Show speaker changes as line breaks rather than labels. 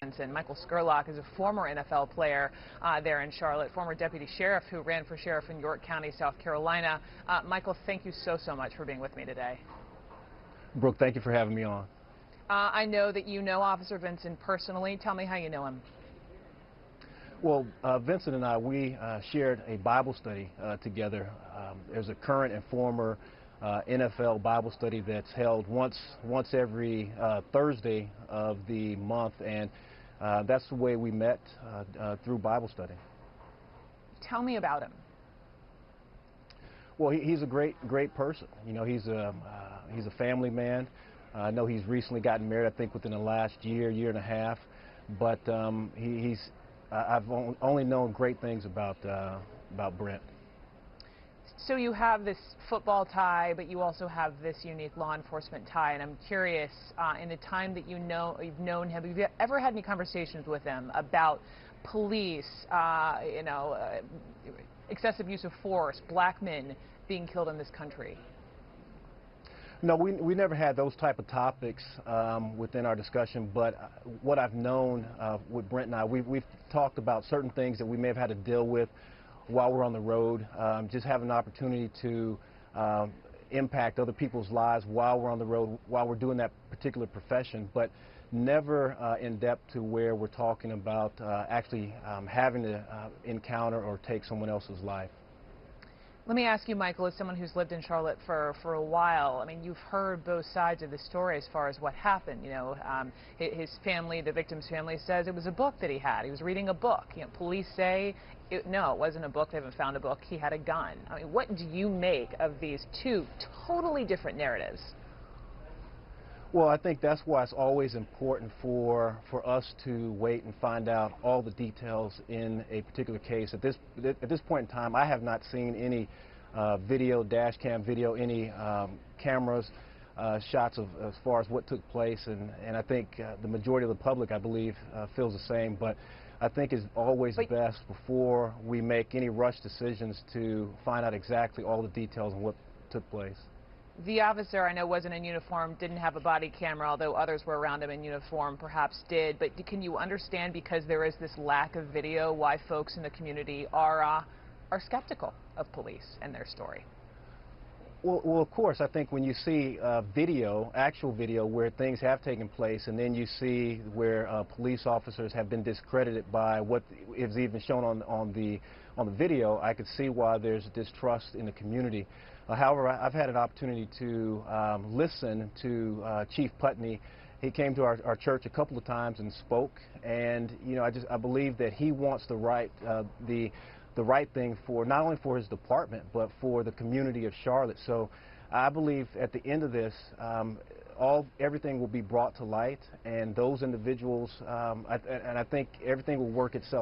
Vincent. Michael Scurlock is a former NFL player there in Charlotte, former deputy sheriff who ran for sheriff in York County, South Carolina. Michael, thank you so much for being with me today.
Brooke, thank you for having me on.
I know that you know Officer Vincent personally. Tell me how you know him.
Well, Vincent and I, we shared a Bible study together. There's a current and former NFL Bible study that's held once every Thursday of the month, and that's the way we met through Bible study.
Tell me about him.
Well, he's a great person. You know, he's a family man. I know he's recently gotten married, I think within the last year and a half, but I've only known great things about Brent.
So you have this football tie, but you also have this unique law enforcement tie, and I'm curious, in the time that you've known him, have you ever had any conversations with him about police, excessive use of force, black men being killed in this country?
No, we never had those type of topics within our discussion, but what I've known with Brent and I, we've talked about certain things that we may have had to deal with while we're on the road, just having an opportunity to impact other people's lives while we're on the road, while we're doing that particular profession, but never in depth to where we're talking about actually having to encounter or take someone else's life.
Let me ask you, Michael, as someone who's lived in Charlotte for a while, I mean, you've heard both sides of the story as far as what happened. You know, his family, the victim's family, says it was a book that he had. He was reading a book. You know, police say, no, it wasn't a book. They haven't found a book. He had a gun. I mean, what do you make of these two totally different narratives?
Well, I think that's why it's always important for us to wait and find out all the details in a particular case. At this point in time, I have not seen any video, dash cam video, any cameras, shots of as far as what took place, and I think the majority of the public, I believe, feels the same. But I think it's always best before we make any rush decisions to find out exactly all the details of what took place.
The officer, I know, wasn't in uniform, didn't have a body camera, although others were around him in uniform perhaps did. But can you understand, because there is this lack of video, why folks in the community are skeptical of police and their story?
Well, of course, I think when you see video, actual video, where things have taken place, and then you see where police officers have been discredited by what is even shown on the video, I could see why there's distrust in the community. However, I've had an opportunity to listen to Chief Putney. He came to our church a couple of times and spoke, and you know, I believe that he wants the right thing for not only for his department but for the community of Charlotte. So I believe at the end of this, everything will be brought to light, and those individuals, and I think everything will work itself